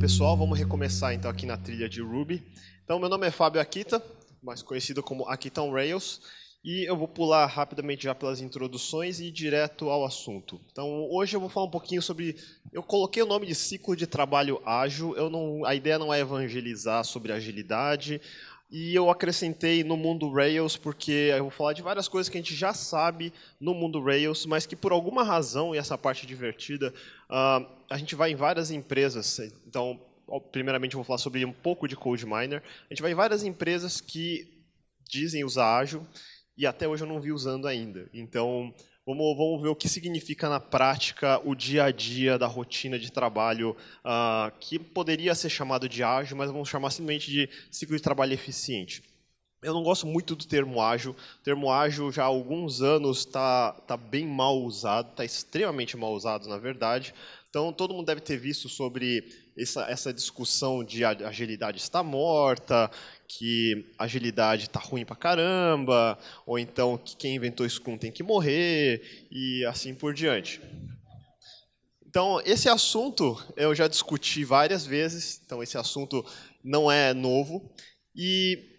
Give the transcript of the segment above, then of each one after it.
pessoal, vamos recomeçar então aqui na trilha de Ruby. Então, meu nome é Fábio Akita, mais conhecido como Akita on Rails, e eu vou pular rapidamente já pelas introduções e ir direto ao assunto. Então, hoje eu vou falar um pouquinho sobre... Eu coloquei o nome de ciclo de trabalho ágil, a ideia não é evangelizar sobre agilidade, e eu acrescentei no mundo Rails, porque eu vou falar de várias coisas que a gente já sabe no mundo Rails, mas que por alguma razão, e essa parte divertida, a gente vai em várias empresas. Então, primeiramente eu vou falar sobre um pouco de CodeMiner. A gente vai em várias empresas que dizem usar ágil, e até hoje eu não vi usando ainda. Então, vamos ver o que significa na prática o dia a dia da rotina de trabalho, que poderia ser chamado de ágil, mas vamos chamar simplesmente de ciclo de trabalho eficiente. Eu não gosto muito do termo ágil. O termo ágil já há alguns anos está bem mal usado, está extremamente mal usado, na verdade. Então, todo mundo deve ter visto sobre essa discussão de agilidade está morta, que agilidade está ruim pra caramba, ou então que quem inventou Scrum tem que morrer, e assim por diante. Então, esse assunto eu já discuti várias vezes, então esse assunto não é novo. E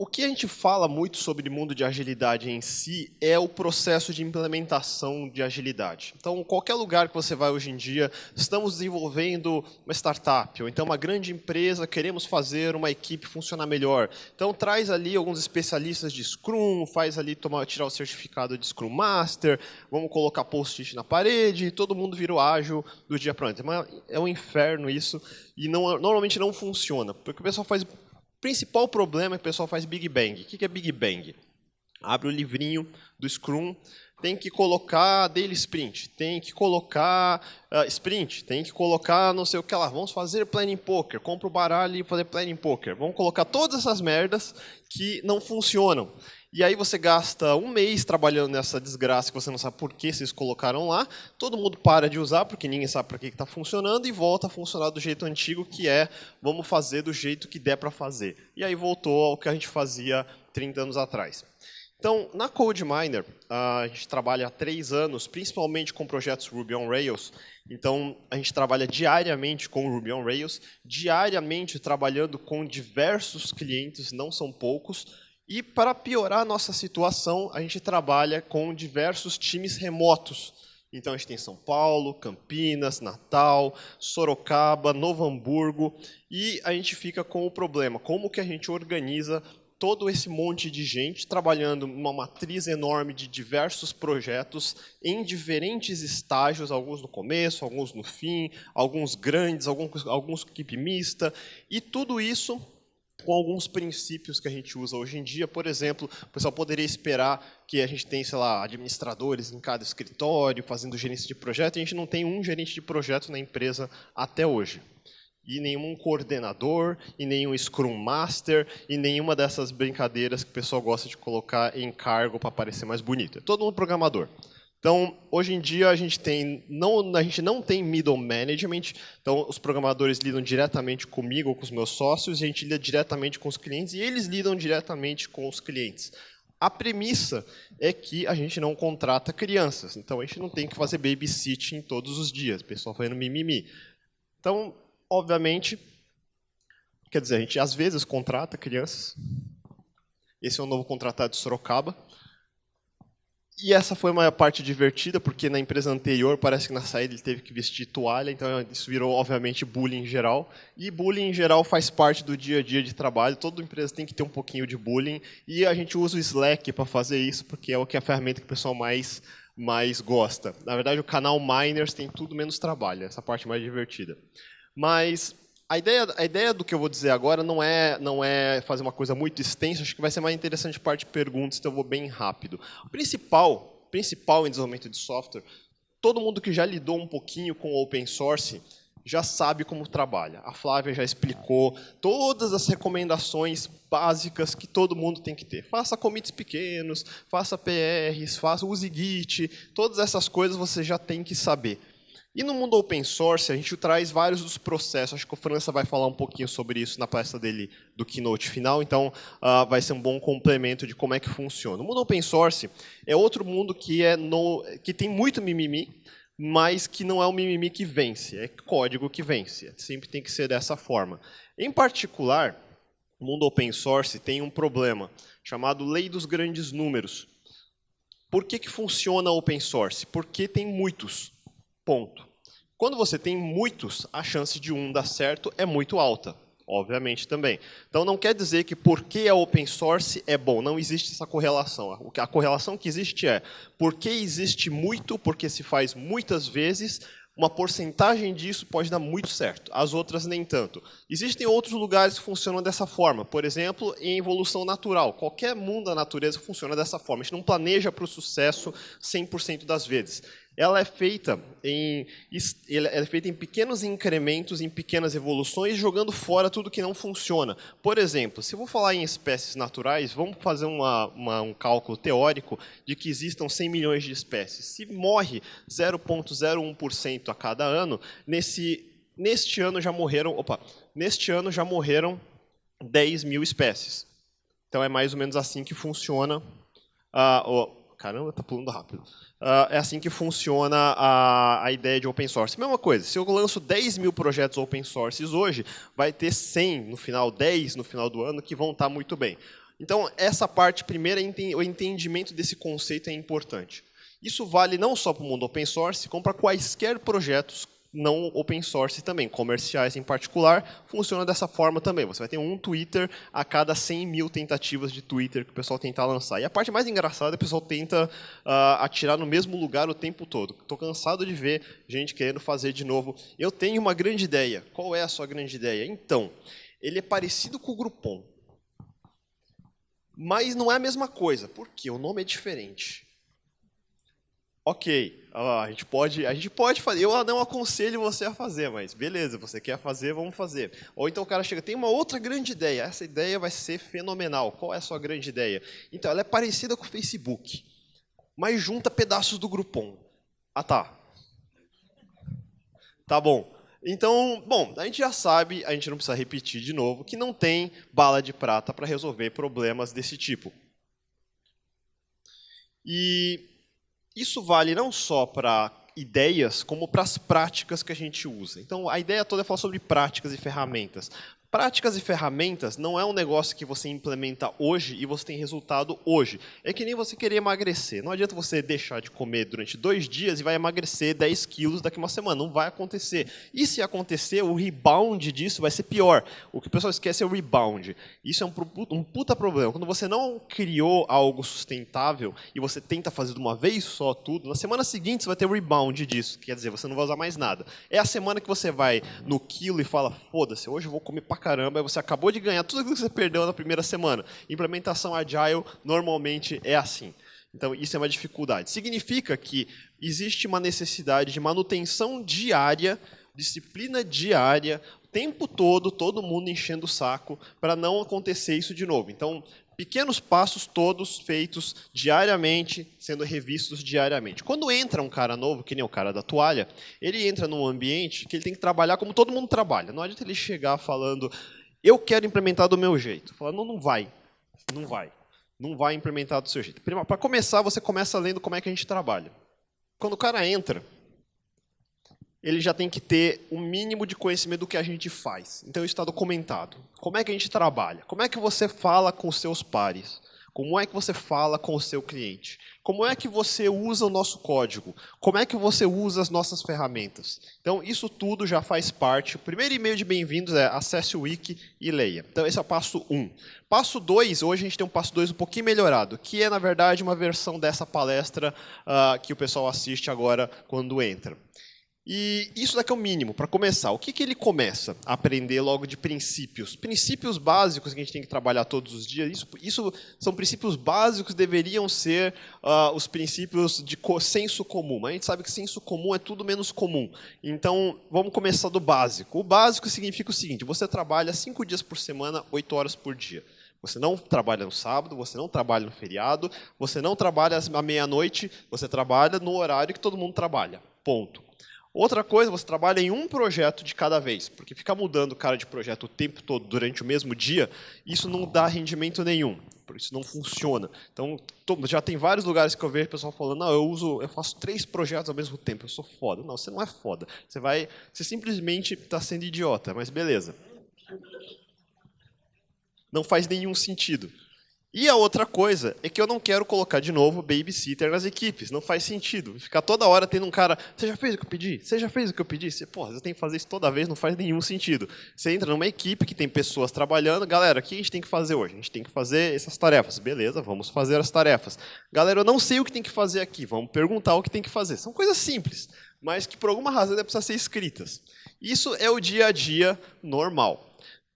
o que a gente fala muito sobre o mundo de agilidade em si é o processo de implementação de agilidade. Então, qualquer lugar que você vai hoje em dia, estamos desenvolvendo uma startup, ou então uma grande empresa, queremos fazer uma equipe funcionar melhor. Então, traz ali alguns especialistas de Scrum, faz ali tirar o certificado de Scrum Master, vamos colocar post-it na parede, e todo mundo vira o ágil do dia para o outro. É um inferno isso, e normalmente não funciona, porque o pessoal faz... O principal problema é que o pessoal faz Big Bang. O que é Big Bang? Abre o livrinho do Scrum, tem que colocar Daily Sprint, tem que colocar Sprint, tem que colocar não sei o que lá, vamos fazer Planning Poker, compra o baralho e fazer Planning Poker. Vamos colocar todas essas merdas que não funcionam. E aí você gasta um mês trabalhando nessa desgraça que você não sabe por que vocês colocaram lá, todo mundo para de usar porque ninguém sabe para que está funcionando e volta a funcionar do jeito antigo, que é vamos fazer do jeito que der para fazer. E aí voltou ao que a gente fazia 30 anos atrás. Então, na CodeMiner, a gente trabalha há 3 anos, principalmente com projetos Ruby on Rails. Então, a gente trabalha diariamente com Ruby on Rails, diariamente trabalhando com diversos clientes, não são poucos. E, para piorar a nossa situação, a gente trabalha com diversos times remotos. Então, a gente tem São Paulo, Campinas, Natal, Sorocaba, Novo Hamburgo. E a gente fica com o problema, como que a gente organiza todo esse monte de gente trabalhando numa matriz enorme de diversos projetos em diferentes estágios, alguns no começo, alguns no fim, alguns grandes, alguns com equipe mista. E tudo isso com alguns princípios que a gente usa hoje em dia. Por exemplo, o pessoal poderia esperar que a gente tenha, sei lá, administradores em cada escritório, fazendo gerência de projeto, e a gente não tem um gerente de projeto na empresa até hoje. E nenhum coordenador, e nenhum Scrum Master, e nenhuma dessas brincadeiras que o pessoal gosta de colocar em cargo para parecer mais bonito. É todo mundo programador. Então, hoje em dia, a gente não tem middle management, então os programadores lidam diretamente comigo ou com os meus sócios, e a gente lida diretamente com os clientes, e eles lidam diretamente com os clientes. A premissa é que a gente não contrata crianças, então a gente não tem que fazer babysitting todos os dias, o pessoal fazendo mimimi. Então, obviamente, quer dizer, a gente às vezes contrata crianças. Esse é o novo contratado de Sorocaba. E essa foi uma parte divertida, porque na empresa anterior, parece que na saída ele teve que vestir toalha, então isso virou, obviamente, bullying em geral. E bullying em geral faz parte do dia a dia de trabalho, toda empresa tem que ter um pouquinho de bullying, e a gente usa o Slack para fazer isso, porque é a ferramenta que o pessoal mais gosta. Na verdade, o canal Miners tem tudo menos trabalho, essa parte mais divertida. Mas a ideia do que eu vou dizer agora não é fazer uma coisa muito extensa, acho que vai ser mais interessante a parte de perguntas, então eu vou bem rápido. O principal em desenvolvimento de software, todo mundo que já lidou um pouquinho com open source já sabe como trabalha. A Flávia já explicou todas as recomendações básicas que todo mundo tem que ter. Faça commits pequenos, faça PRs, use Git, todas essas coisas você já tem que saber. E no mundo open source, a gente traz vários dos processos. Acho que o França vai falar um pouquinho sobre isso na palestra dele do keynote final, então vai ser um bom complemento de como é que funciona. O mundo open source é outro mundo que tem muito mimimi, mas que não é o mimimi que vence, é código que vence. Sempre tem que ser dessa forma. Em particular, o mundo open source tem um problema chamado lei dos grandes números. Por que funciona open source? Porque tem muitos. Ponto. Quando você tem muitos, a chance de um dar certo é muito alta. Obviamente também. Então não quer dizer que porque é open source é bom. Não existe essa correlação. A correlação que existe é porque existe muito, porque se faz muitas vezes, uma porcentagem disso pode dar muito certo. As outras nem tanto. Existem outros lugares que funcionam dessa forma. Por exemplo, em evolução natural. Qualquer mundo da natureza funciona dessa forma. A gente não planeja para o sucesso 100% das vezes. Ela é feita em pequenos incrementos, em pequenas evoluções, jogando fora tudo que não funciona. Por exemplo, se eu vou falar em espécies naturais, vamos fazer um cálculo teórico de que existam 100 milhões de espécies. Se morre 0,01% a cada ano, neste ano já morreram 10 mil espécies. Então é mais ou menos assim que funciona. Caramba, está pulando rápido. É assim que funciona a ideia de open source. Mesma coisa, se eu lanço 10 mil projetos open source hoje, vai ter 100 no final, 10 no final do ano, que vão estar muito bem. Então, essa parte primeira, o entendimento desse conceito é importante. Isso vale não só para o mundo open source, como para quaisquer projetos não open source também, comerciais em particular, funciona dessa forma também. Você vai ter um Twitter a cada 100 mil tentativas de Twitter que o pessoal tenta lançar. E a parte mais engraçada é que o pessoal tenta atirar no mesmo lugar o tempo todo. Estou cansado de ver gente querendo fazer de novo. Eu tenho uma grande ideia. Qual é a sua grande ideia? Então, ele é parecido com o Groupon, mas não é a mesma coisa. Por quê? O nome é diferente. Ok, a gente pode fazer. Eu não aconselho você a fazer, mas beleza, você quer fazer, vamos fazer. Ou então o cara chega, tem uma outra grande ideia. Essa ideia vai ser fenomenal. Qual é a sua grande ideia? Então, ela é parecida com o Facebook, mas junta pedaços do Groupon. Ah, tá. Tá bom. Então, bom, a gente já sabe, a gente não precisa repetir de novo, que não tem bala de prata para resolver problemas desse tipo. E isso vale não só para ideias, como para as práticas que a gente usa. Então, a ideia toda é falar sobre práticas e ferramentas. Práticas e ferramentas não é um negócio que você implementa hoje e você tem resultado hoje. É que nem você querer emagrecer. Não adianta você deixar de comer durante 2 dias e vai emagrecer 10 quilos daqui a uma semana. Não vai acontecer. E se acontecer, o rebound disso vai ser pior. O que o pessoal esquece é o rebound. Isso é um puta problema. Quando você não criou algo sustentável e você tenta fazer de uma vez só tudo, na semana seguinte você vai ter o rebound disso. Quer dizer, você não vai usar mais nada. É a semana que você vai no quilo e fala, foda-se, hoje eu vou comer pra caramba, e você acabou de ganhar tudo aquilo que você perdeu na primeira semana. Implementação Agile normalmente é assim. Então, isso é uma dificuldade. Significa que existe uma necessidade de manutenção diária, disciplina diária, o tempo todo mundo enchendo o saco, para não acontecer isso de novo. Então, pequenos passos todos feitos diariamente, sendo revistos diariamente. Quando entra um cara novo, que nem o cara da toalha, ele entra num ambiente que ele tem que trabalhar como todo mundo trabalha. Não adianta ele chegar falando, eu quero implementar do meu jeito. Fala, não vai. Não vai implementar do seu jeito. Para começar, você começa lendo como é que a gente trabalha. Quando o cara entra, ele já tem que ter um mínimo de conhecimento do que a gente faz. Então, isso está documentado. Como é que a gente trabalha? Como é que você fala com os seus pares? Como é que você fala com o seu cliente? Como é que você usa o nosso código? Como é que você usa as nossas ferramentas? Então, isso tudo já faz parte. O primeiro e-mail de bem-vindos é acesse o wiki e leia. Então, esse é o passo 1. Passo 2, hoje a gente tem um passo 2 um pouquinho melhorado, que é, na verdade, uma versão dessa palestra que o pessoal assiste agora quando entra. E isso daqui é o mínimo, para começar. O que ele começa a aprender logo de princípios? Princípios básicos que a gente tem que trabalhar todos os dias. Isso são princípios básicos, deveriam ser os princípios de senso comum. Mas a gente sabe que senso comum é tudo menos comum. Então, vamos começar do básico. O básico significa o seguinte, você trabalha 5 dias por semana, 8 horas por dia. Você não trabalha no sábado, você não trabalha no feriado, você não trabalha à meia-noite, você trabalha no horário que todo mundo trabalha. Ponto. Outra coisa, você trabalha em um projeto de cada vez, porque ficar mudando o cara de projeto o tempo todo durante o mesmo dia, isso não dá rendimento nenhum, por isso não funciona. Então, já tem vários lugares que eu vejo o pessoal falando, não, eu faço 3 projetos ao mesmo tempo, eu sou foda. Não, você não é foda. Você simplesmente está sendo idiota, mas beleza. Não faz nenhum sentido. E a outra coisa é que eu não quero colocar de novo babysitter nas equipes. Não faz sentido. Ficar toda hora tendo um cara, você já fez o que eu pedi? Você já fez o que eu pedi? Porra, você tem que fazer isso toda vez, não faz nenhum sentido. Você entra numa equipe que tem pessoas trabalhando, galera, o que a gente tem que fazer hoje? A gente tem que fazer essas tarefas. Beleza, vamos fazer as tarefas. Galera, eu não sei o que tem que fazer aqui, vamos perguntar o que tem que fazer. São coisas simples, mas que por alguma razão precisam ser escritas. Isso é o dia a dia normal.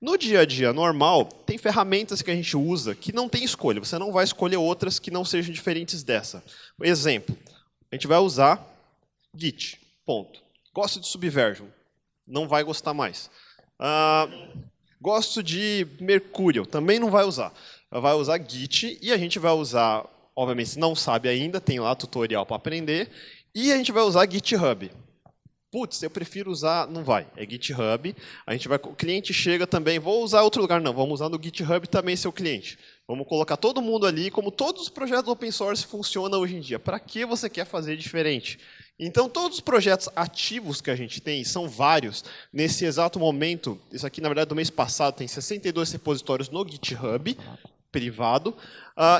No dia a dia normal, tem ferramentas que a gente usa que não tem escolha. Você não vai escolher outras que não sejam diferentes dessa. Exemplo, a gente vai usar Git, ponto. Gosto de Subversion, não vai gostar mais. Gosto de Mercurial, também não vai usar. Vai usar Git e a gente vai usar, obviamente, se não sabe ainda, tem lá tutorial para aprender, e a gente vai usar GitHub. Putz, eu prefiro usar, não vai, é GitHub. O cliente chega também, vou usar outro lugar, não, vamos usar no GitHub também seu cliente. Vamos colocar todo mundo ali, como todos os projetos open source funcionam hoje em dia. Para que você quer fazer diferente? Então, todos os projetos ativos que a gente tem, são vários, nesse exato momento, isso aqui, na verdade, do mês passado, tem 62 repositórios no GitHub, privado,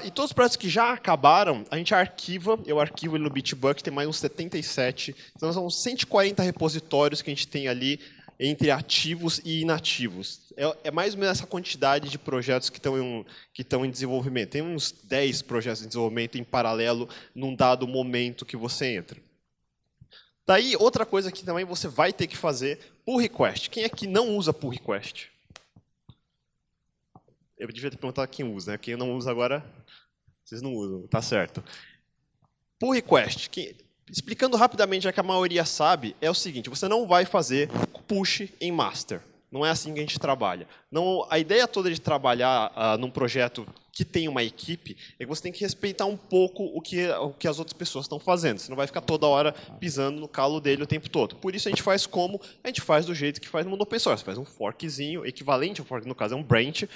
e todos os projetos que já acabaram, a gente arquiva, eu arquivo ele no Bitbucket, tem mais uns 77, então são 140 repositórios que a gente tem ali entre ativos e inativos. É mais ou menos essa quantidade de projetos que estão em desenvolvimento. Tem uns 10 projetos em desenvolvimento em paralelo num dado momento que você entra. Daí, outra coisa que também você vai ter que fazer, pull request. Quem é que não usa pull request? Eu devia ter perguntado quem usa, né? Quem não usa agora, vocês não usam, tá certo. Pull request, explicando rapidamente, já que a maioria sabe, é o seguinte, você não vai fazer push em master. Não é assim que a gente trabalha. Não, a ideia toda de trabalhar num projeto que tem uma equipe é que você tem que respeitar um pouco o que as outras pessoas estão fazendo. Você não vai ficar toda hora pisando no calo dele o tempo todo. Por isso a gente faz a gente faz do jeito que faz no mundo open source. Faz um forkzinho, equivalente ao fork, no caso é um branch,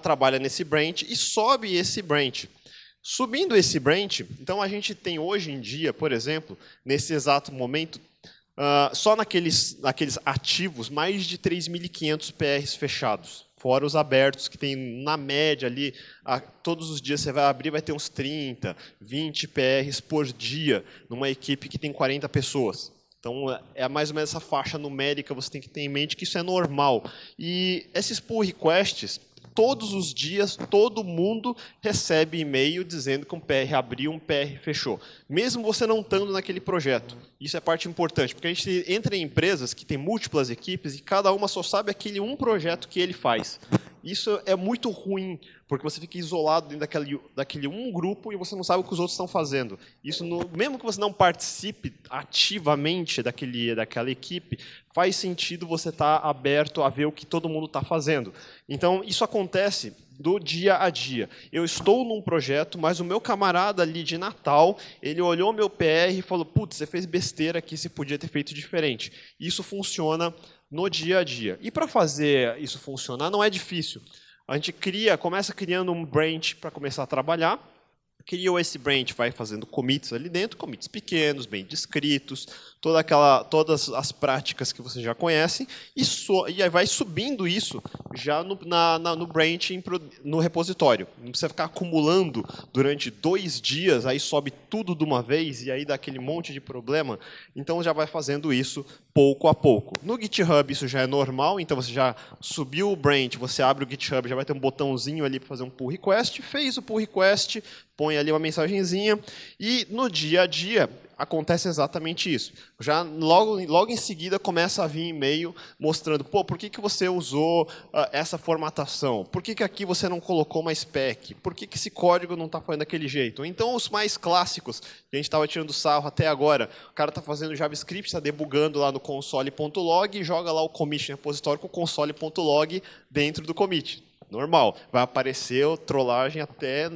trabalha nesse branch e sobe esse branch. Subindo esse branch, então a gente tem hoje em dia, por exemplo, nesse exato momento, só naqueles ativos, mais de 3.500 PRs fechados, fora os abertos, que tem na média ali, todos os dias você vai abrir, vai ter uns 30, 20 PRs por dia, numa equipe que tem 40 pessoas. Então, é mais ou menos essa faixa numérica, você tem que ter em mente que isso é normal. E esses pull requests, todos os dias, todo mundo recebe e-mail dizendo que um PR abriu, um PR fechou. Mesmo você não estando naquele projeto. Isso é parte importante, porque a gente entra em empresas que têm múltiplas equipes e cada uma só sabe aquele um projeto que ele faz. Isso é muito ruim, porque você fica isolado dentro daquele um grupo e você não sabe o que os outros estão fazendo. Isso, mesmo que você não participe ativamente daquela equipe, faz sentido você estar aberto a ver o que todo mundo está fazendo. Então, isso acontece do dia a dia. Eu estou num projeto, mas o meu camarada ali de Natal, ele olhou meu PR e falou, putz, você fez besteira aqui, você podia ter feito diferente. Isso funciona no dia a dia. E para fazer isso funcionar não é difícil. A gente começa criando um branch para começar a trabalhar, criou esse branch, vai fazendo commits ali dentro, commits pequenos, bem descritos, todas as práticas que você já conhece, e aí vai subindo isso já no branch, no repositório. Não precisa ficar acumulando durante 2 dias, aí sobe tudo de uma vez, e aí dá aquele monte de problema. Então, já vai fazendo isso pouco a pouco. No GitHub, isso já é normal, então você já subiu o branch, você abre o GitHub, já vai ter um botãozinho ali para fazer um pull request, fez o pull request, põe ali uma mensagenzinha, e no dia a dia acontece exatamente isso. Já logo em seguida começa a vir e-mail mostrando, pô, por que você usou essa formatação? Por que aqui você não colocou uma spec? Por que esse código não está fazendo daquele jeito? Então, os mais clássicos, que a gente estava tirando sarro até agora, o cara está fazendo JavaScript, está debugando lá no console.log e joga lá o commit no repositório com o console.log dentro do commit. Normal. Vai aparecer trollagem até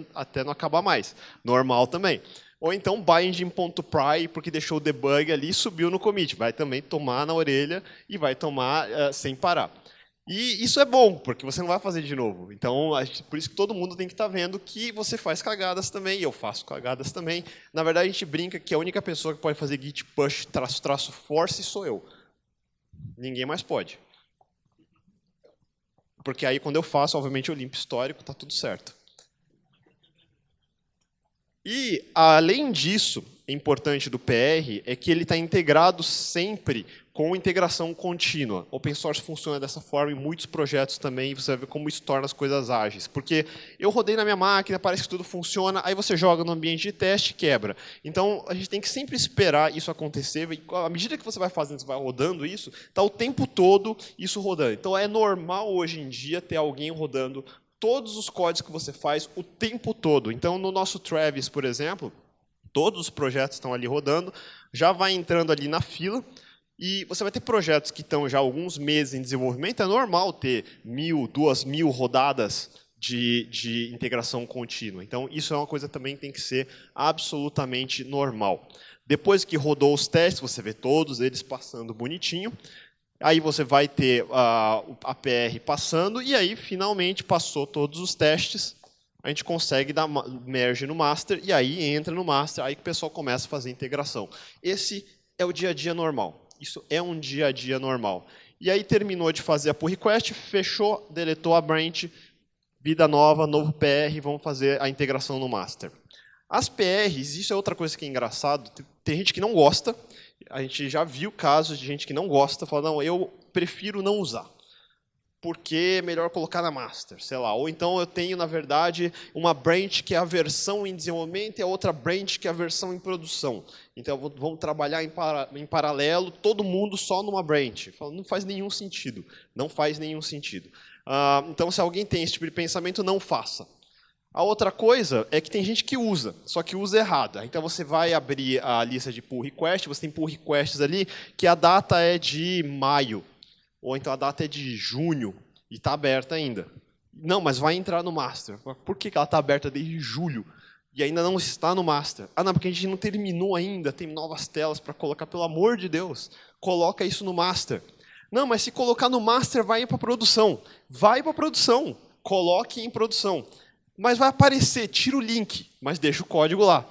não acabar mais. Normal também. Ou então binding.pry, porque deixou o debug ali e subiu no commit. Vai também tomar na orelha e vai tomar sem parar. E isso é bom, porque você não vai fazer de novo. Então, por isso que todo mundo tem que estar vendo que você faz cagadas também, e eu faço cagadas também. Na verdade, a gente brinca que a única pessoa que pode fazer git push -- force sou eu. Ninguém mais pode. Porque aí, quando eu faço, obviamente, eu limpo histórico, está tudo certo. E, além disso, importante do PR é que ele está integrado sempre com integração contínua. Open source funciona dessa forma em muitos projetos também, e você vai ver como isso torna as coisas ágeis. Porque eu rodei na minha máquina, parece que tudo funciona, aí você joga no ambiente de teste e quebra. Então, a gente tem que sempre esperar isso acontecer. E, à medida que você vai fazendo, você vai rodando isso, está o tempo todo isso rodando. Então, é normal hoje em dia ter alguém rodando todos os códigos que você faz o tempo todo. Então, no nosso Travis, por exemplo, todos os projetos estão ali rodando, já vai entrando ali na fila, e você vai ter projetos que estão já há alguns meses em desenvolvimento. É normal ter 1.000, 2.000 rodadas de integração contínua. Então, isso é uma coisa também que tem que ser absolutamente normal. Depois que rodou os testes, você vê todos eles passando bonitinho. Aí você vai ter a PR passando, e aí, finalmente, passou todos os testes, a gente consegue dar merge no master, e aí entra no master, aí que o pessoal começa a fazer integração. Esse é o dia a dia normal. Isso é um dia a dia normal. E aí terminou de fazer a pull request, fechou, deletou a branch, vida nova, novo PR, vamos fazer a integração no master. As PRs, isso é outra coisa que é engraçado, tem gente que não gosta, a gente já viu casos de gente que não gosta, fala, não, eu prefiro não usar, porque é melhor colocar na master, sei lá. Ou então eu tenho, na verdade, uma branch que é a versão em desenvolvimento e a outra branch que é a versão em produção. Então, vamos trabalhar em paralelo, todo mundo só numa branch. Não faz nenhum sentido. Não faz nenhum sentido. Então, se alguém tem esse tipo de pensamento, não faça. A outra coisa é que tem gente que usa, só que usa errada. Então, você vai abrir a lista de pull request, você tem pull requests ali, que a data é de maio. Ou então a data é de junho e está aberta ainda. Não, mas vai entrar no master. Por que ela está aberta desde julho e ainda não está no master? Ah, não, porque a gente não terminou ainda, tem novas telas para colocar, pelo amor de Deus. Coloca isso no master. Não, mas se colocar no master, vai para a produção. Vai para a produção. Coloque em produção. Mas vai aparecer, tira o link, mas deixa o código lá.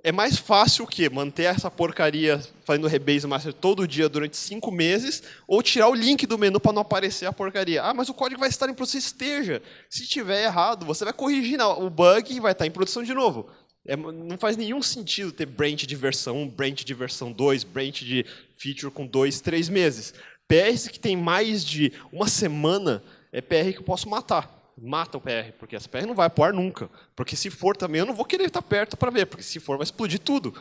É mais fácil o quê? Manter essa porcaria fazendo rebase master todo dia durante 5 meses, ou tirar o link do menu para não aparecer a porcaria. Ah, mas o código vai estar em produção, esteja. Se estiver errado, você vai corrigir o bug e vai estar em produção de novo. Não faz nenhum sentido ter branch de versão 1, branch de versão 2, branch de feature com 2, 3 meses. PRs que tem mais de uma semana é PR que eu posso matar. Mata o PR, porque essa PR não vai pro ar nunca. Porque se for também, eu não vou querer estar perto para ver, porque se for, vai explodir tudo.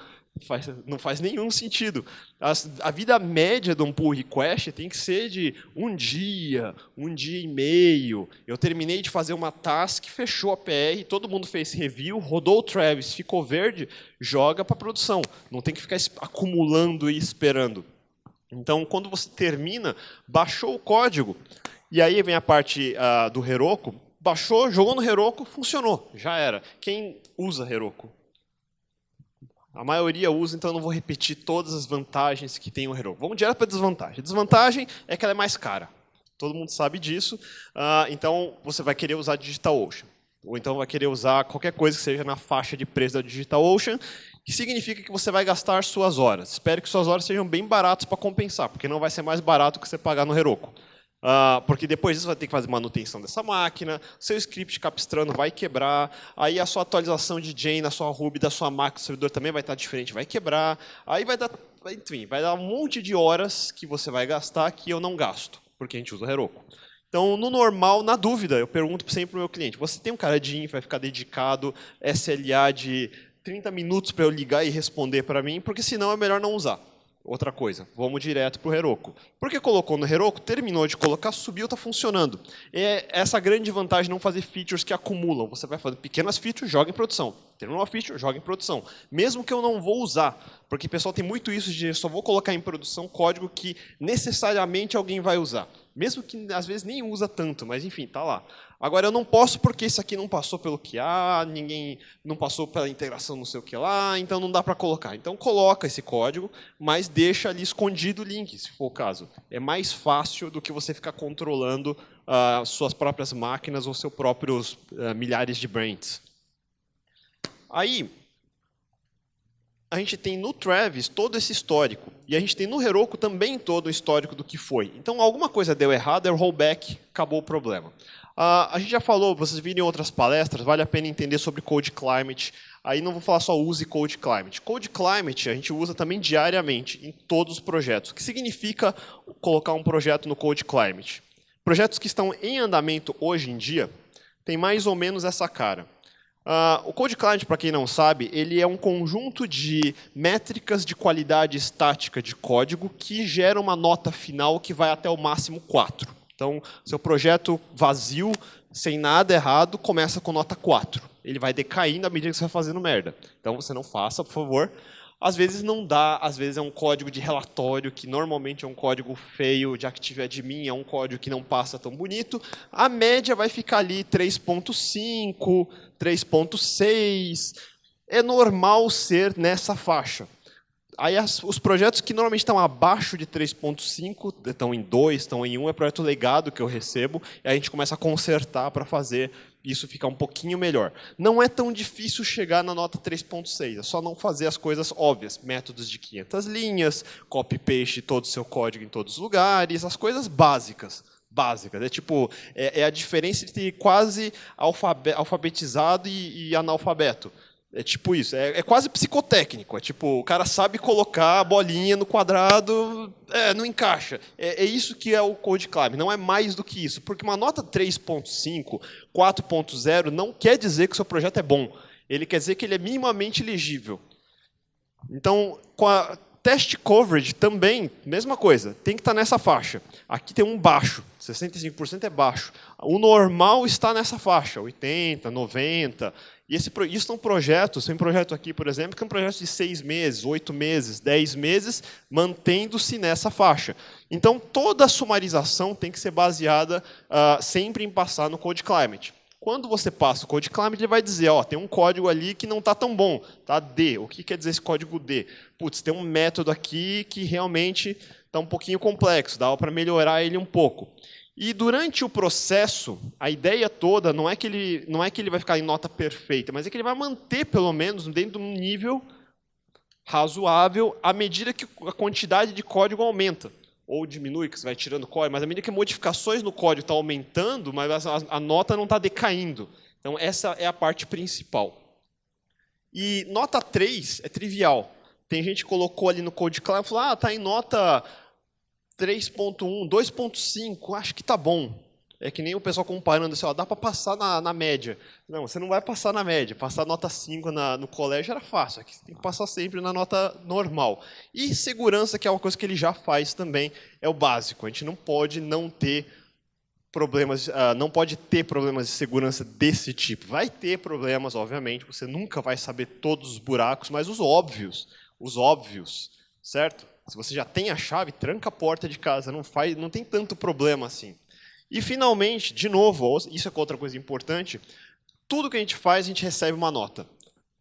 Não faz nenhum sentido. A vida média de um pull request tem que ser de um dia e meio. Eu terminei de fazer uma task, fechou a PR, todo mundo fez review, rodou o Travis, ficou verde, joga para produção. Não tem que ficar acumulando e esperando. Então, quando você termina, baixou o código, e aí vem a parte do Heroku, baixou, jogou no Heroku, funcionou, já era. Quem usa Heroku? A maioria usa, então eu não vou repetir todas as vantagens que tem o Heroku. Vamos direto para a desvantagem. A desvantagem é que ela é mais cara. Todo mundo sabe disso. Então, você vai querer usar DigitalOcean. Ou então vai querer usar qualquer coisa que seja na faixa de preço da DigitalOcean, que significa que você vai gastar suas horas. Espero que suas horas sejam bem baratas para compensar, porque não vai ser mais barato que você pagar no Heroku. Porque depois disso vai ter que fazer manutenção dessa máquina, seu script capistrano vai quebrar, aí a sua atualização de Jane na sua Ruby da sua máquina do servidor também vai estar diferente, vai quebrar, aí enfim, vai dar um monte de horas que você vai gastar que eu não gasto, porque a gente usa o Heroku. Então, no normal, na dúvida, eu pergunto sempre para o meu cliente, você tem um cara de infra, vai ficar dedicado, SLA de 30 minutos para eu ligar e responder para mim, porque senão é melhor não usar. Outra coisa, vamos direto para o Heroku. Porque colocou no Heroku, terminou de colocar, subiu, está funcionando. É essa grande vantagem de não fazer features que acumulam. Você vai fazer pequenas features, joga em produção. Terminou uma feature, joga em produção. Mesmo que eu não vou usar, porque o pessoal tem muito isso de só vou colocar em produção código que necessariamente alguém vai usar. Mesmo que às vezes nem usa tanto, mas enfim, está lá. Agora eu não posso porque isso aqui não passou pelo QA, ninguém não passou pela integração não sei o que lá, então não dá para colocar. Então coloca esse código, mas deixa ali escondido o link, se for o caso. É mais fácil do que você ficar controlando suas próprias máquinas ou seus próprios milhares de brains. Aí, a gente tem no Travis todo esse histórico. E a gente tem no Heroku também todo o histórico do que foi. Então, alguma coisa deu errado, é o rollback, acabou o problema. A gente já falou, vocês viram em outras palestras, vale a pena entender sobre Code Climate. Aí não vou falar só use Code Climate. Code Climate a gente usa também diariamente em todos os projetos. O que significa colocar um projeto no Code Climate? Projetos que estão em andamento hoje em dia têm mais ou menos essa cara. O Code Climate, para quem não sabe, ele é um conjunto de métricas de qualidade estática de código que gera uma nota final que vai até o máximo 4. Então, seu projeto vazio, sem nada errado, começa com nota 4. Ele vai decaindo à medida que você vai fazendo merda. Então, você não faça, por favor. Às vezes não dá, às vezes é um código de relatório, que normalmente é um código feio de ActiveAdmin, é um código que não passa tão bonito. A média vai ficar ali 3.5, 3.6. É normal ser nessa faixa. Aí os projetos que normalmente estão abaixo de 3.5, estão em 2, estão em 1, é projeto legado que eu recebo, e a gente começa a consertar para fazer isso ficar um pouquinho melhor. Não é tão difícil chegar na nota 3.6, é só não fazer as coisas óbvias. Métodos de 500 linhas, copy-paste todo o seu código em todos os lugares, as coisas básicas. É tipo, é a diferença entre quase alfabetizado e analfabeto. É tipo isso, é quase psicotécnico. É tipo, o cara sabe colocar a bolinha no quadrado, não encaixa. É isso que é o Code Climate, não é mais do que isso. Porque uma nota 3.5, 4.0 não quer dizer que o seu projeto é bom. Ele quer dizer que ele é minimamente legível. Então, com a test coverage também, mesma coisa, tem que estar nessa faixa. Aqui tem um baixo, 65% é baixo. O normal está nessa faixa, 80, 90. E isso são projetos, tem um projeto aqui, por exemplo, que é um projeto de 6 meses, 8 meses, 10 meses, mantendo-se nessa faixa. Então, toda a sumarização tem que ser baseada sempre em passar no Code Climate. Quando você passa o Code Climate, ele vai dizer, tem um código ali que não está tão bom, tá? D. O que quer dizer esse código D? Putz, tem um método aqui que realmente está um pouquinho complexo, dá para melhorar ele um pouco. E durante o processo, a ideia toda não é que ele vai ficar em nota perfeita, mas é que ele vai manter, pelo menos, dentro de um nível razoável, à medida que a quantidade de código aumenta. Ou diminui, que você vai tirando código, mas à medida que modificações no código estão aumentando, mas a nota não está decaindo. Então, essa é a parte principal. E nota 3 é trivial. Tem gente que colocou ali no Code Climate e falou, está em nota 3.1, 2.5, acho que está bom. É que nem o pessoal comparando, assim, dá para passar na média. Não, você não vai passar na média. Passar nota 5 no colégio era fácil. Aqui você tem que passar sempre na nota normal. E segurança, que é uma coisa que ele já faz também, é o básico. A gente não pode não ter problemas, não pode ter problemas de segurança desse tipo. Vai ter problemas, obviamente. Você nunca vai saber todos os buracos, mas os óbvios, certo? Se você já tem a chave, tranca a porta de casa. Não tem tanto problema assim. E, finalmente, de novo, isso é outra coisa importante, tudo que a gente faz, a gente recebe uma nota.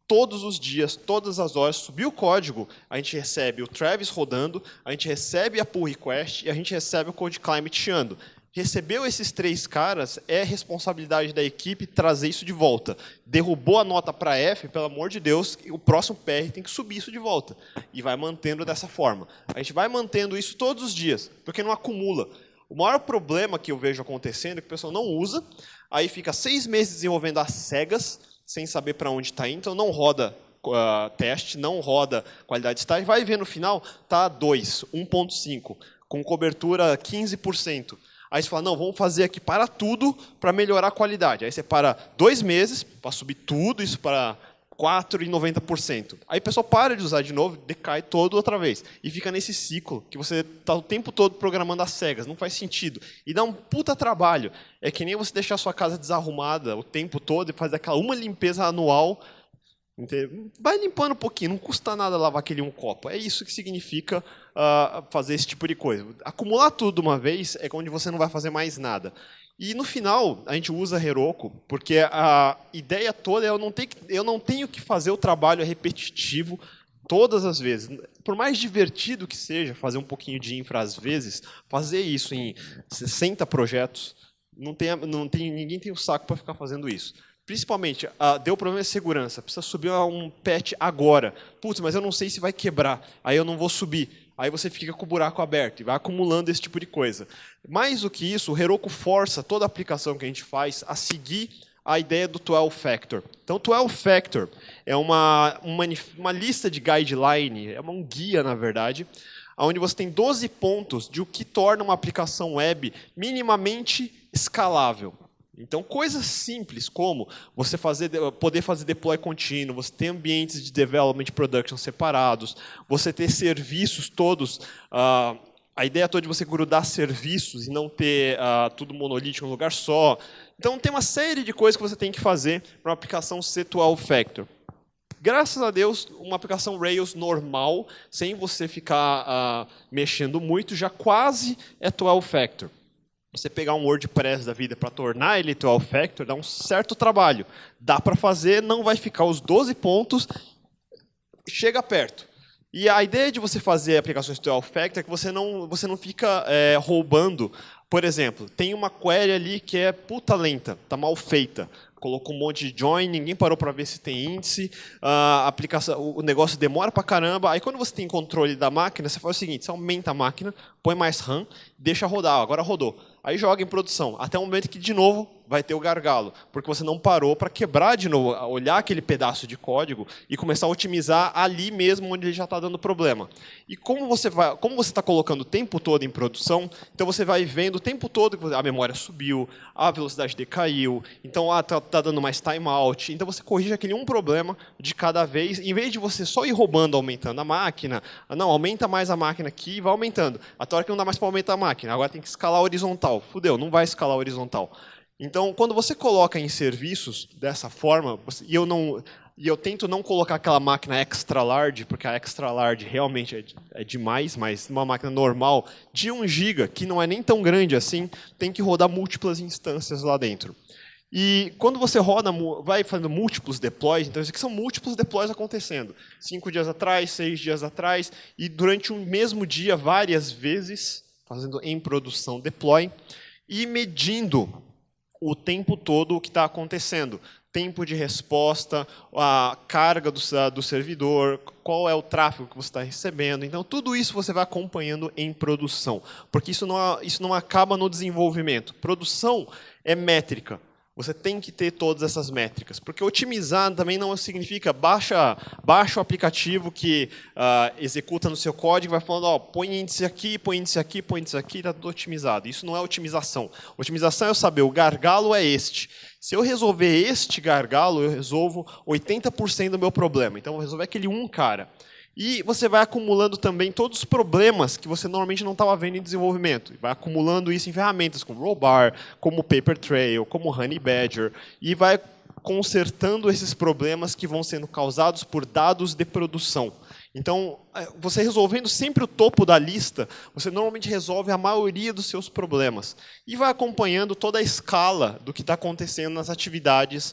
Todos os dias, todas as horas, subir o código, a gente recebe o Travis rodando, a gente recebe a pull request e a gente recebe o Code Climate chiando. Recebeu esses 3 caras, é responsabilidade da equipe trazer isso de volta. Derrubou a nota para F, pelo amor de Deus, o próximo PR tem que subir isso de volta. E vai mantendo dessa forma. A gente vai mantendo isso todos os dias, porque não acumula. O maior problema que eu vejo acontecendo é que o pessoal não usa, aí fica 6 meses desenvolvendo às cegas, sem saber para onde está indo, então não roda teste, não roda qualidade de estágio, vai ver no final, está 2, 1.5, com cobertura 15%. Aí você fala, não, vamos fazer aqui para tudo para melhorar a qualidade. Aí você para 2 meses para subir tudo isso para 4 e 90%. Aí o pessoal para de usar de novo, decai todo outra vez. E fica nesse ciclo que você está o tempo todo programando às cegas. Não faz sentido. E dá um puta trabalho. É que nem você deixar a sua casa desarrumada o tempo todo e fazer aquela uma limpeza anual. Vai limpando um pouquinho, não custa nada lavar aquele um copo. É isso que significa fazer esse tipo de coisa. Acumular tudo de uma vez é onde você não vai fazer mais nada. E no final, a gente usa Heroku, porque a ideia toda é eu não tenho que fazer o trabalho repetitivo todas as vezes. Por mais divertido que seja fazer um pouquinho de infra às vezes, fazer isso em 60 projetos, ninguém tem o saco para ficar fazendo isso. Principalmente, deu problema de segurança, precisa subir um patch agora. Putz, mas eu não sei se vai quebrar, aí eu não vou subir. Aí você fica com o buraco aberto e vai acumulando esse tipo de coisa. Mais do que isso, o Heroku força toda a aplicação que a gente faz a seguir a ideia do 12 Factor. Então, 12 Factor é uma lista de guideline, é um guia, na verdade, onde você tem 12 pontos de o que torna uma aplicação web minimamente escalável. Então, coisas simples como você poder fazer deploy contínuo, você ter ambientes de development e production separados, você ter serviços todos. A ideia toda de você grudar serviços e não ter tudo monolítico em um lugar só. Então, tem uma série de coisas que você tem que fazer para uma aplicação ser 12 Factor. Graças a Deus, uma aplicação Rails normal, sem você ficar mexendo muito, já quase é 12 Factor. Você pegar um WordPress da vida para tornar ele 12 Factor dá um certo trabalho. Dá para fazer, não vai ficar os 12 pontos, chega perto. E a ideia de você fazer aplicações 12 Factor é que você não fica roubando. Por exemplo, tem uma query ali que é puta lenta, está mal feita. Colocou um monte de join, ninguém parou para ver se tem índice, o negócio demora para caramba. Aí, quando você tem controle da máquina, você faz o seguinte, você aumenta a máquina, põe mais RAM, deixa rodar, agora rodou. Aí joga em produção, até o momento que, de novo, vai ter o gargalo, porque você não parou para quebrar de novo, olhar aquele pedaço de código e começar a otimizar ali mesmo onde ele já está dando problema. E como você está colocando o tempo todo em produção, então você vai vendo o tempo todo que a memória subiu, a velocidade decaiu, então está dando mais timeout. Então você corrige aquele um problema de cada vez, em vez de você só ir roubando, aumentando a máquina, não, aumenta mais a máquina aqui e vai aumentando. Até a hora que não dá mais para aumentar a máquina, agora tem que escalar horizontal. Fudeu, não vai escalar horizontal. Então, quando você coloca em serviços dessa forma, e eu tento não colocar aquela máquina extra large, porque a extra large realmente é demais, mas uma máquina normal de 1 GB, que não é nem tão grande assim, tem que rodar múltiplas instâncias lá dentro. E quando você vai fazendo múltiplos deploys, então isso aqui são múltiplos deploys acontecendo. 5 dias atrás, 6 dias atrás, e durante um mesmo dia, várias vezes, fazendo em produção deploy, e medindo o tempo todo o que está acontecendo. Tempo de resposta, a carga do servidor, qual é o tráfego que você está recebendo. Então, tudo isso você vai acompanhando em produção, porque isso não acaba no desenvolvimento. Produção é métrica. Você tem que ter todas essas métricas, porque otimizar também não significa baixa o aplicativo que executa no seu código e vai falando, põe índice aqui, põe índice aqui, põe índice aqui, está tudo otimizado. Isso não é otimização. Otimização é eu saber, o gargalo é este. Se eu resolver este gargalo, eu resolvo 80% do meu problema. Então, eu vou resolver aquele cara. E você vai acumulando também todos os problemas que você normalmente não estava vendo em desenvolvimento. Vai acumulando isso em ferramentas como Rollbar, como Papertrail, como Honeybadger, e vai consertando esses problemas que vão sendo causados por dados de produção. Então, você resolvendo sempre o topo da lista, você normalmente resolve a maioria dos seus problemas. E vai acompanhando toda a escala do que está acontecendo nas atividades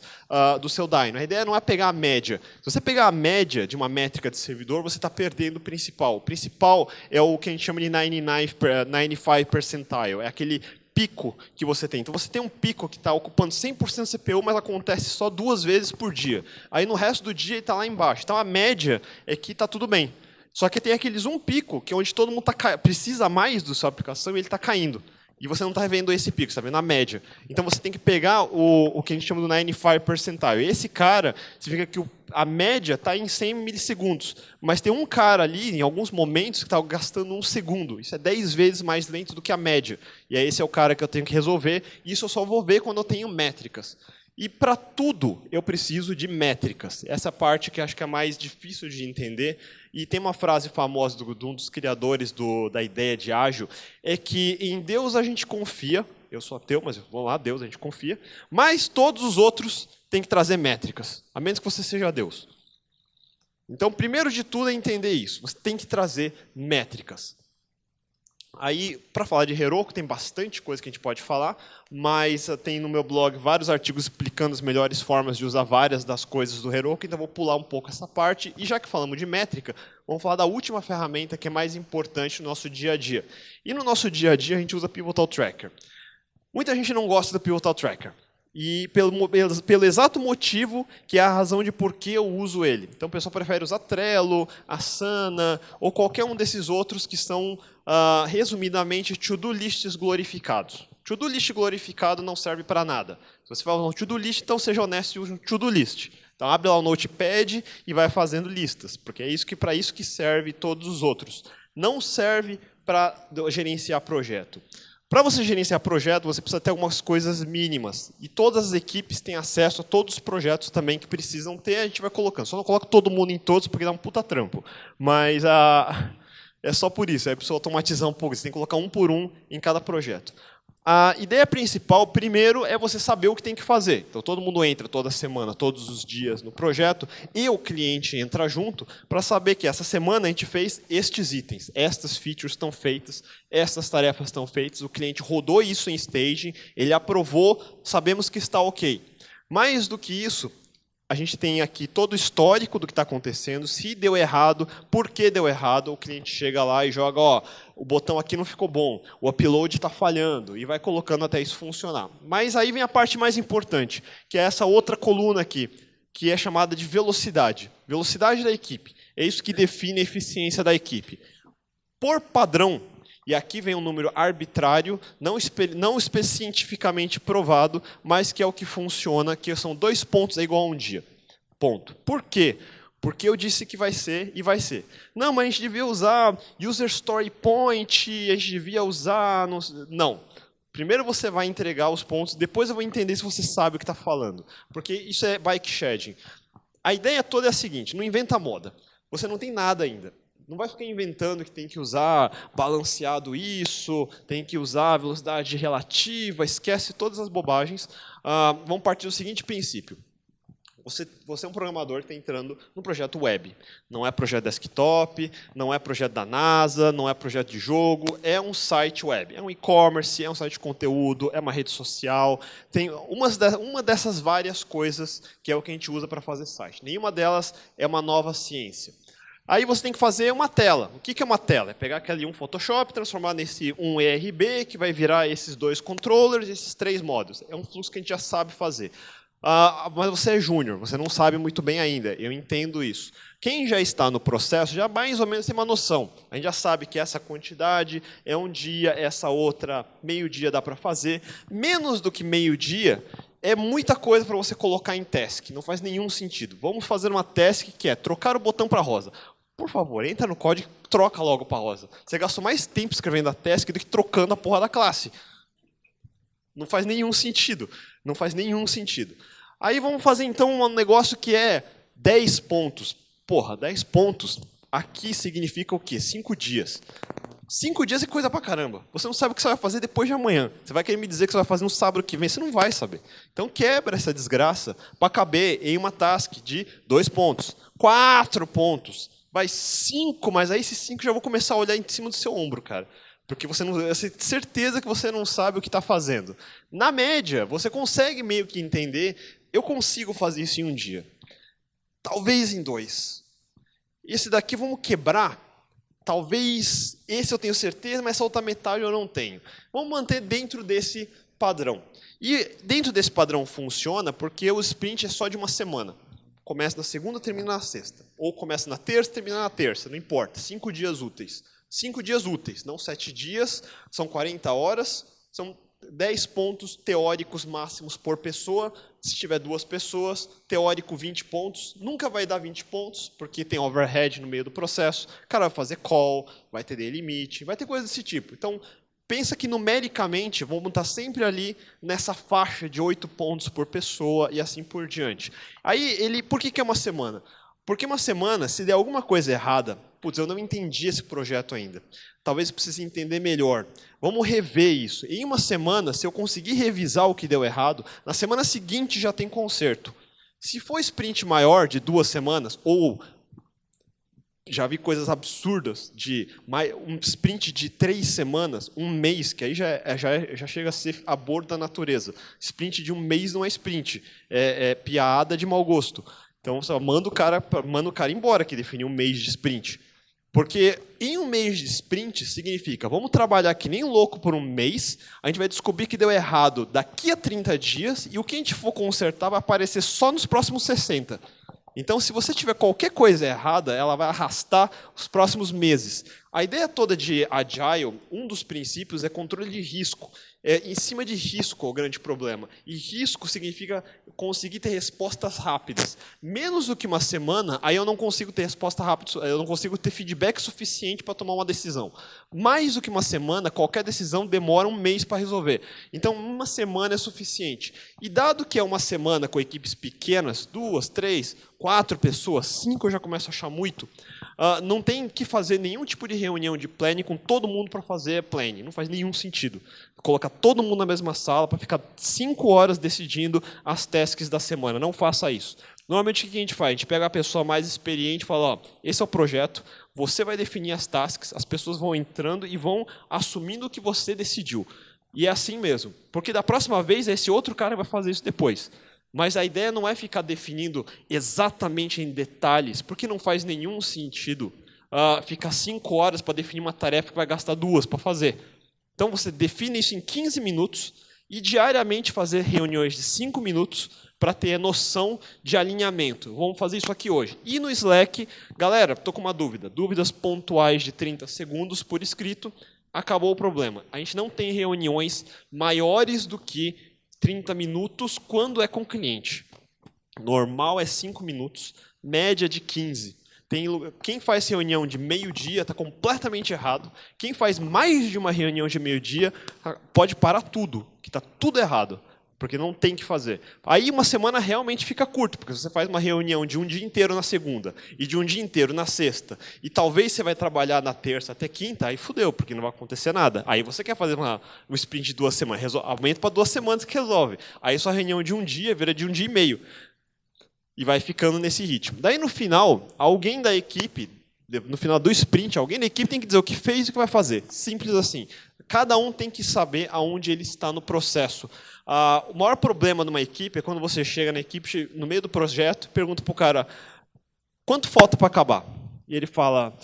do seu Dyno. A ideia não é pegar a média. Se você pegar a média de uma métrica de servidor, você está perdendo o principal. O principal é o que a gente chama de 95 percentile. É aquele pico que você tem. Então, você tem um pico que está ocupando 100% do CPU, mas acontece só 2 vezes por dia. Aí, no resto do dia, ele está lá embaixo. Então, a média é que está tudo bem. Só que tem aqueles pico, que é onde todo mundo precisa mais da sua aplicação e ele está caindo. E você não está vendo esse pico, você está vendo a média. Então, você tem que pegar o que a gente chama do 95 percentile. Esse cara, significa que a média está em 100 milissegundos. Mas tem um cara ali, em alguns momentos, que está gastando 1 segundo. Isso é 10 vezes mais lento do que a média. E aí, esse é o cara que eu tenho que resolver. E isso eu só vou ver quando eu tenho métricas. E para tudo, eu preciso de métricas. Essa parte que acho que é mais difícil de entender. E tem uma frase famosa de um dos criadores da ideia de ágil, é que em Deus a gente confia, eu sou ateu, mas vamos lá, Deus a gente confia, mas todos os outros têm que trazer métricas, a menos que você seja Deus. Então, primeiro de tudo é entender isso. Você tem que trazer métricas. Aí, para falar de Heroku, tem bastante coisa que a gente pode falar, mas tem no meu blog vários artigos explicando as melhores formas de usar várias das coisas do Heroku, então vou pular um pouco essa parte. E já que falamos de métrica, vamos falar da última ferramenta que é mais importante no nosso dia a dia. E no nosso dia a dia a gente usa Pivotal Tracker. Muita gente não gosta do Pivotal Tracker. E pelo exato motivo que é a razão de por que eu uso ele. Então o pessoal prefere usar Trello, Asana ou qualquer um desses outros que são, resumidamente, to-do lists glorificados. To-do list glorificado não serve para nada. Se você fala um to-do list, então seja honesto e use um to-do list. Então abre lá o Notepad e vai fazendo listas, porque é para isso que serve todos os outros. Não serve para gerenciar projeto. Para você gerenciar projeto, você precisa ter algumas coisas mínimas. E todas as equipes têm acesso a todos os projetos também que precisam ter, a gente vai colocando. Só não coloca todo mundo em todos, porque dá um puta trampo. Mas é só por isso. Aí precisa automatizar um pouco. Você tem que colocar um por um em cada projeto. A ideia principal, primeiro, é você saber o que tem que fazer. Então, todo mundo entra toda semana, todos os dias no projeto, e o cliente entra junto para saber que essa semana a gente fez estes itens, estas features estão feitas, estas tarefas estão feitas, o cliente rodou isso em staging, ele aprovou, sabemos que está ok. Mais do que isso, a gente tem aqui todo o histórico do que está acontecendo, se deu errado, por que deu errado, o cliente chega lá e joga, ó, o botão aqui não ficou bom, o upload está falhando, e vai colocando até isso funcionar. Mas aí vem a parte mais importante, que é essa outra coluna aqui, que é chamada de velocidade. Velocidade da equipe. É isso que define a eficiência da equipe. Por padrão, e aqui vem um número arbitrário, não cientificamente provado, mas que é o que funciona, que são 2 pontos é igual a um dia. Ponto. Por quê? Porque eu disse que vai ser e vai ser. Não, mas a gente devia usar user story point, a gente devia usar... Não. Primeiro você vai entregar os pontos, depois eu vou entender se você sabe o que está falando. Porque isso é bike shedding. A ideia toda é a seguinte, não inventa moda. Você não tem nada ainda. Não vai ficar inventando que tem que usar balanceado isso, tem que usar velocidade relativa, esquece todas as bobagens. Vamos partir do seguinte princípio. Você é um programador que está entrando no projeto web. Não é projeto desktop, não é projeto da NASA, não é projeto de jogo, é um site web. É um e-commerce, é um site de conteúdo, é uma rede social. Tem uma dessas várias coisas que é o que a gente usa para fazer site. Nenhuma delas é uma nova ciência. Aí você tem que fazer uma tela. O que é uma tela? É pegar aquele um Photoshop, transformar nesse um ERB, que vai virar esses 2 controllers, esses 3 modos. É um fluxo que a gente já sabe fazer. Mas você é júnior, você não sabe muito bem ainda. Eu entendo isso. Quem já está no processo já mais ou menos tem uma noção. A gente já sabe que essa quantidade é um dia, essa outra meio-dia dá para fazer. Menos do que meio-dia é muita coisa para você colocar em task. Não faz nenhum sentido. Vamos fazer uma task que é trocar o botão para rosa. Por favor, entra no código e troca logo para rosa. Você gastou mais tempo escrevendo a task do que trocando a porra da classe. Não faz nenhum sentido. Não faz nenhum sentido. Aí vamos fazer então um negócio que é 10 pontos. Porra, 10 pontos aqui significa o quê? 5 dias. 5 dias é coisa pra caramba. Você não sabe o que você vai fazer depois de amanhã. Você vai querer me dizer que você vai fazer no sábado que vem. Você não vai saber. Então quebra essa desgraça para caber em uma task de 2 pontos. 4 pontos. Vai 5, mas aí esses 5 já vou começar a olhar em cima do seu ombro, cara. Porque você não, eu tenho certeza que você não sabe o que está fazendo. Na média, você consegue meio que entender, eu consigo fazer isso em um dia. Talvez em 2. Esse daqui vamos quebrar. Talvez esse eu tenho certeza, mas essa outra metade eu não tenho. Vamos manter dentro desse padrão. E dentro desse padrão funciona porque o sprint é só de uma semana. Começa na segunda, termina na sexta. Ou começa na terça, termina na terça. Não importa. 5 dias úteis. 5 dias úteis, não 7 dias. São 40 horas. São 10 pontos teóricos máximos por pessoa. Se tiver 2 pessoas, teórico 20 pontos. Nunca vai dar 20 pontos, porque tem overhead no meio do processo. O cara vai fazer call, vai ter day limit, vai ter coisas desse tipo. Então, pensa que numericamente vamos estar sempre ali nessa faixa de 8 pontos por pessoa e assim por diante. Aí, por que é uma semana? Porque uma semana, se der alguma coisa errada, putz, eu não entendi esse projeto ainda. Talvez eu precise entender melhor. Vamos rever isso. Em uma semana, se eu conseguir revisar o que deu errado, na semana seguinte já tem conserto. Se for sprint maior, de 2 semanas, ou Já vi coisas absurdas de um sprint de 3 semanas, um mês, que aí já chega a ser aborto da natureza. Sprint de um mês não é sprint, é piada de mau gosto. Então, você manda o cara embora que definiu um mês de sprint. Porque em um mês de sprint significa, vamos trabalhar que nem louco por um mês, a gente vai descobrir que deu errado daqui a 30 dias, e o que a gente for consertar vai aparecer só nos próximos 60. Então, se você tiver qualquer coisa errada, ela vai arrastar os próximos meses. A ideia toda de Agile, um dos princípios é controle de risco. Em cima de risco é o grande problema. E risco significa conseguir ter respostas rápidas. Menos do que uma semana, aí eu não consigo ter resposta rápida, eu não consigo ter feedback suficiente para tomar uma decisão. Mais do que uma semana, qualquer decisão demora um mês para resolver. Então, uma semana é suficiente. E dado que é uma semana com equipes pequenas, 2, 3, 4 pessoas, 5 eu já começo a achar muito, não tem que fazer nenhum tipo de reunião de planning com todo mundo para fazer planning. Não faz nenhum sentido. Colocar todo mundo na mesma sala para ficar 5 horas decidindo as tasks da semana. Não faça isso. Normalmente, o que a gente faz? A gente pega a pessoa mais experiente e fala, ó, esse é o projeto, você vai definir as tasks, as pessoas vão entrando e vão assumindo o que você decidiu. E é assim mesmo. Porque da próxima vez, esse outro cara vai fazer isso depois. Mas a ideia não é ficar definindo exatamente em detalhes, porque não faz nenhum sentido ficar 5 horas para definir uma tarefa que vai gastar 2 para fazer. Então, você define isso em 15 minutos e diariamente fazer reuniões de 5 minutos para ter noção de alinhamento. Vamos fazer isso aqui hoje. E no Slack, galera, estou com uma dúvida. Dúvidas pontuais de 30 segundos por escrito, acabou o problema. A gente não tem reuniões maiores do que 30 minutos quando é com cliente. Normal é 5 minutos, média de 15. Quem faz reunião de meio-dia está completamente errado. Quem faz mais de uma reunião de meio-dia pode parar tudo, que está tudo errado, porque não tem que fazer. Aí uma semana realmente fica curta, porque você faz uma reunião de um dia inteiro na segunda e de um dia inteiro na sexta, e talvez você vai trabalhar na terça até quinta, aí fudeu, porque não vai acontecer nada. Aí você quer fazer um sprint de 2 semanas, aumenta para 2 semanas que resolve. Aí sua reunião de um dia vira de um dia e meio. E vai ficando nesse ritmo. Daí, no final, alguém da equipe, no final do sprint, alguém da equipe tem que dizer o que fez e o que vai fazer. Simples assim. Cada um tem que saber aonde ele está no processo. O maior problema numa equipe é quando você chega na equipe, no meio do projeto, e pergunta para o cara, quanto falta para acabar? E ele fala,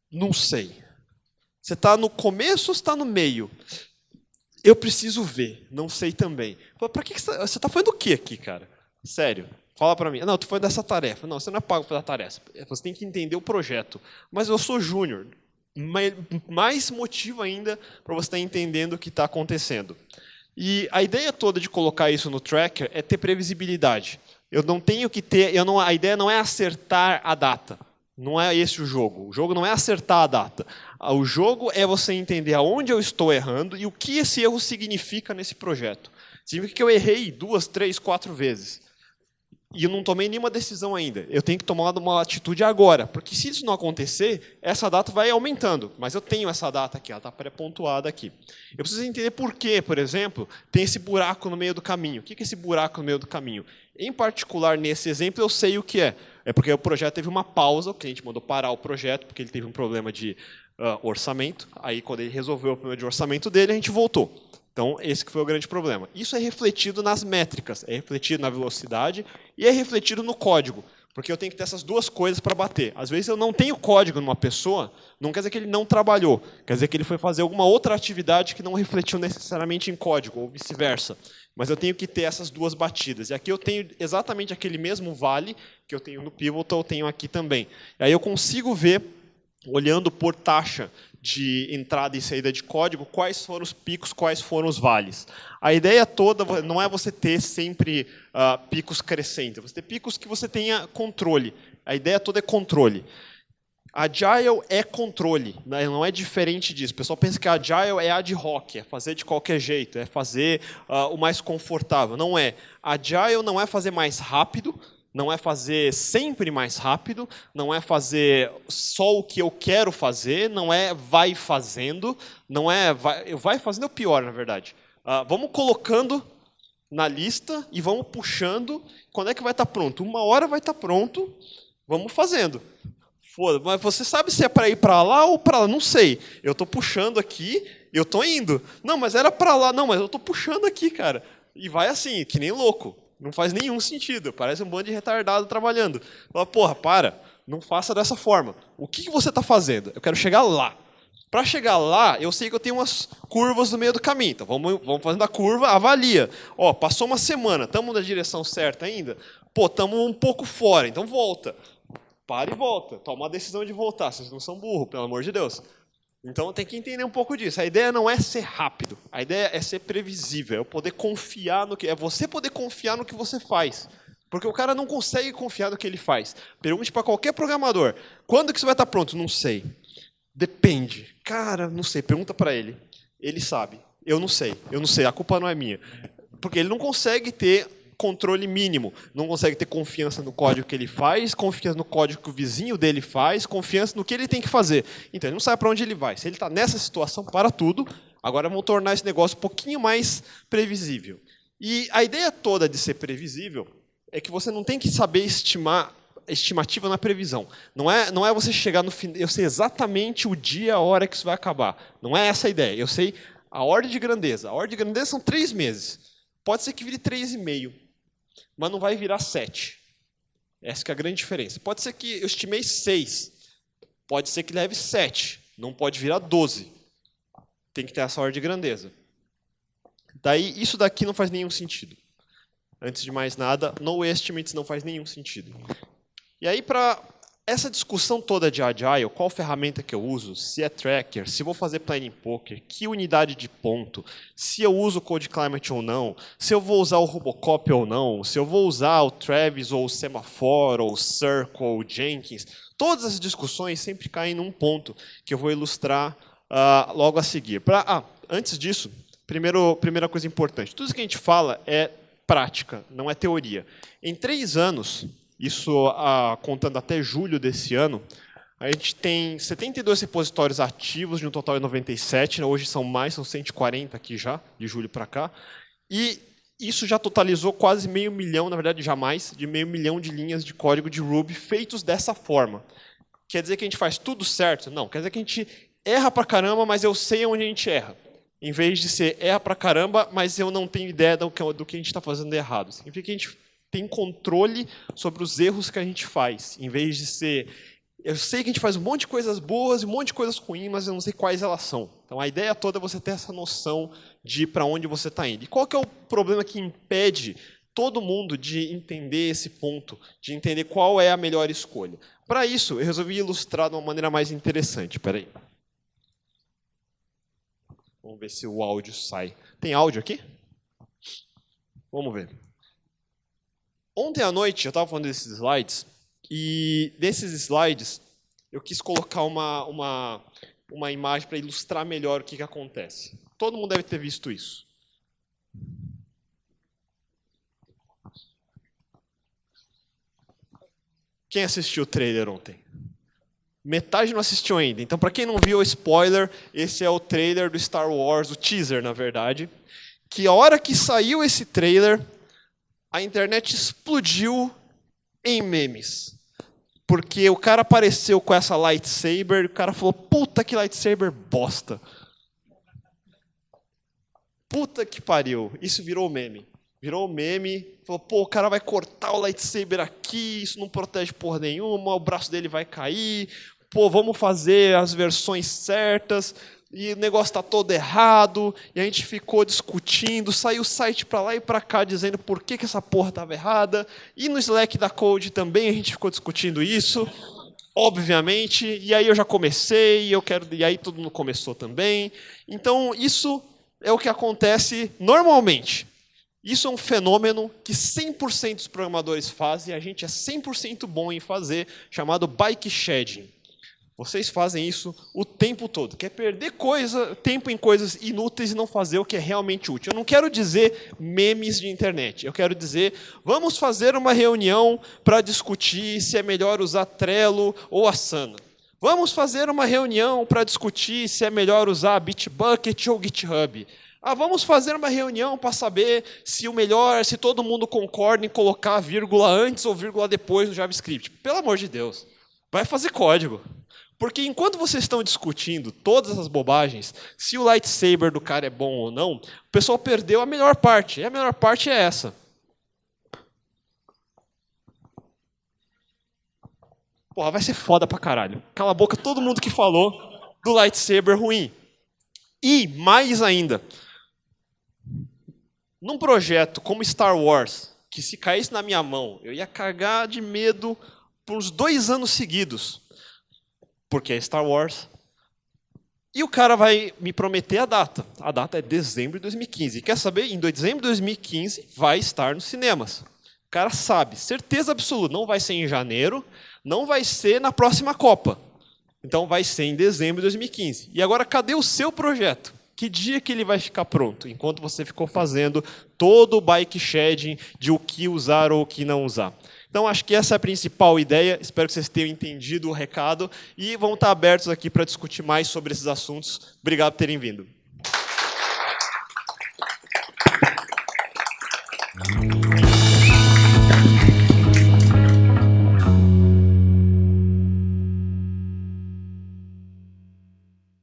não sei. Você está no começo ou está no meio? Eu preciso ver, não sei também. Para que você está fazendo o quê aqui, cara? Sério. Fala para mim. Não, tu foi dessa tarefa. Não, você não é pago pela tarefa. Você tem que entender o projeto. Mas eu sou júnior. Mais motivo ainda para você estar entendendo o que está acontecendo. E a ideia toda de colocar isso no tracker é ter previsibilidade. Eu não tenho que ter... a ideia não é acertar a data. Não é esse o jogo. O jogo não é acertar a data. O jogo é você entender aonde eu estou errando e o que esse erro significa nesse projeto. Significa que eu errei 2, 3, 4 vezes. E eu não tomei nenhuma decisão ainda. Eu tenho que tomar uma atitude agora. Porque se isso não acontecer, essa data vai aumentando. Mas eu tenho essa data aqui, ela está pré-pontuada aqui. Eu preciso entender por que, por exemplo, tem esse buraco no meio do caminho. O que é esse buraco no meio do caminho? Em particular, nesse exemplo, eu sei o que é. É porque o projeto teve uma pausa, o cliente mandou parar o projeto, porque ele teve um problema de orçamento. Aí, quando ele resolveu o problema de orçamento dele, a gente voltou. Então, esse que foi o grande problema. Isso é refletido nas métricas, é refletido na velocidade e é refletido no código, porque eu tenho que ter essas duas coisas para bater. Às vezes eu não tenho código numa pessoa, não quer dizer que ele não trabalhou, quer dizer que ele foi fazer alguma outra atividade que não refletiu necessariamente em código, ou vice-versa. Mas eu tenho que ter essas duas batidas. E aqui eu tenho exatamente aquele mesmo vale que eu tenho no Pivotal, eu tenho aqui também. E aí eu consigo ver, olhando por taxa de entrada e saída de código, quais foram os picos, quais foram os vales. A ideia toda não é você ter sempre picos crescentes, você ter picos que você tenha controle. A ideia toda é controle. Agile é controle, né? Não é diferente disso. O pessoal pensa que Agile é ad hoc, é fazer de qualquer jeito, é fazer o mais confortável. Não é. Agile não é fazer mais rápido, não é fazer sempre mais rápido, não é fazer só o que eu quero fazer, não é vai fazendo, não é vai fazendo é o pior, na verdade. Vamos colocando na lista e vamos puxando. Quando é que vai estar pronto? Uma hora vai estar pronto, vamos fazendo. Foda, mas você sabe se é para ir para lá ou para lá? Não sei. Eu estou puxando aqui, eu estou indo. Não, mas era para lá. Não, mas eu estou puxando aqui, cara. E vai assim, que nem louco. Não faz nenhum sentido. Parece um bando de retardado trabalhando. Fala, porra, para. Não faça dessa forma. O que você está fazendo? Eu quero chegar lá. Para chegar lá, eu sei que eu tenho umas curvas no meio do caminho. Então vamos fazendo a curva, avalia. Ó, passou uma semana, estamos na direção certa ainda? Pô, estamos um pouco fora, então volta. Para e volta. Toma a decisão de voltar. Vocês não são burros, pelo amor de Deus. Então tem que entender um pouco disso. A ideia não é ser rápido. A ideia é ser previsível. É poder confiar no que. É você poder confiar no que você faz. Porque o cara não consegue confiar no que ele faz. Pergunte para qualquer programador. Quando que isso vai estar pronto? Não sei. Depende. Cara, não sei. Pergunta para ele. Ele sabe. Eu não sei. Eu não sei. A culpa não é minha. Porque ele não consegue ter controle mínimo. Não consegue ter confiança no código que ele faz, confiança no código que o vizinho dele faz, confiança no que ele tem que fazer. Então, ele não sabe para onde ele vai. Se ele está nessa situação, para tudo. Agora, vamos tornar esse negócio um pouquinho mais previsível. E a ideia toda de ser previsível é que você não tem que saber estimar estimativa na previsão. Não é você chegar no fim, eu sei exatamente o dia, a hora que isso vai acabar. Não é essa a ideia. Eu sei a ordem de grandeza. A ordem de grandeza são 3 meses. Pode ser que vire 3,5, mas não vai virar 7. Essa que é a grande diferença. Pode ser que eu estimei 6. Pode ser que leve 7. Não pode virar 12. Tem que ter essa ordem de grandeza. Daí, isso daqui não faz nenhum sentido. Antes de mais nada, no estimates não faz nenhum sentido. E aí, para essa discussão toda de Agile, qual ferramenta que eu uso, se é tracker, se vou fazer planning poker, que unidade de ponto, se eu uso o Code Climate ou não, se eu vou usar o Robocop ou não, se eu vou usar o Travis ou o Semaphore ou o Circle ou o Jenkins, todas as discussões sempre caem num ponto que eu vou ilustrar logo a seguir. Antes disso, primeira coisa importante, tudo isso que a gente fala é prática, não é teoria. Em 3 anos, isso contando até julho desse ano, a gente tem 72 repositórios ativos, de um total de 97, hoje são 140 aqui já, de julho para cá, e isso já totalizou quase 500 mil, na verdade jamais, de 500 mil de linhas de código de Ruby feitos dessa forma. Quer dizer que a gente faz tudo certo? Não, quer dizer que a gente erra pra caramba, mas eu sei onde a gente erra. Em vez de ser erra pra caramba, mas eu não tenho ideia do que a gente está fazendo de errado. Significa que a gente tem controle sobre os erros que a gente faz, em vez de ser... Eu sei que a gente faz um monte de coisas boas e um monte de coisas ruins, mas eu não sei quais elas são. Então, a ideia toda é você ter essa noção de para onde você está indo. E qual que é o problema que impede todo mundo de entender esse ponto, de entender qual é a melhor escolha? Para isso, eu resolvi ilustrar de uma maneira mais interessante. Espera aí. Vamos ver se o áudio sai. Tem áudio aqui? Vamos ver. Ontem à noite, eu estava falando desses slides, e desses slides, eu quis colocar uma imagem para ilustrar melhor o que acontece. Todo mundo deve ter visto isso. Quem assistiu o trailer ontem? Metade não assistiu ainda. Então, para quem não viu, spoiler, esse é o trailer do Star Wars, o teaser, na verdade, que a hora que saiu esse trailer, a internet explodiu em memes. Porque o cara apareceu com essa lightsaber, e o cara falou, puta que lightsaber bosta. Puta que pariu. Isso virou meme. Virou meme. Falou, pô, o cara vai cortar o lightsaber aqui, isso não protege porra nenhuma, o braço dele vai cair. Pô, vamos fazer as versões certas. E o negócio está todo errado, e a gente ficou discutindo, saiu o site para lá e para cá dizendo por que essa porra estava errada, e no Slack da Code também a gente ficou discutindo isso, obviamente, e aí eu já comecei, e aí todo mundo começou também. Então, isso é o que acontece normalmente. Isso é um fenômeno que 100% dos programadores fazem, e a gente é 100% bom em fazer, chamado bike shedding. Vocês fazem isso o tempo todo. Quer perder tempo em coisas inúteis e não fazer o que é realmente útil. Eu não quero dizer memes de internet. Eu quero dizer, vamos fazer uma reunião para discutir se é melhor usar Trello ou Asana. Vamos fazer uma reunião para discutir se é melhor usar Bitbucket ou GitHub. Vamos fazer uma reunião para saber se todo mundo concorda em colocar vírgula antes ou vírgula depois no JavaScript. Pelo amor de Deus. Vai fazer código. Porque enquanto vocês estão discutindo todas essas bobagens, se o lightsaber do cara é bom ou não, o pessoal perdeu a melhor parte. E a melhor parte é essa. Porra, vai ser foda pra caralho. Cala a boca todo mundo que falou do lightsaber ruim. E, mais ainda, num projeto como Star Wars, que se caísse na minha mão, eu ia cagar de medo por uns 2 anos seguidos. Porque é Star Wars. E o cara vai me prometer a data. A data é dezembro de 2015. E quer saber? Em dezembro de 2015 vai estar nos cinemas. O cara sabe, certeza absoluta, não vai ser em janeiro, não vai ser na próxima Copa. Então vai ser em dezembro de 2015. E agora, cadê o seu projeto? Que dia que ele vai ficar pronto? Enquanto você ficou fazendo todo o bike shedding de o que usar ou o que não usar. Então, acho que essa é a principal ideia. Espero que vocês tenham entendido o recado. E vão estar abertos aqui para discutir mais sobre esses assuntos. Obrigado por terem vindo.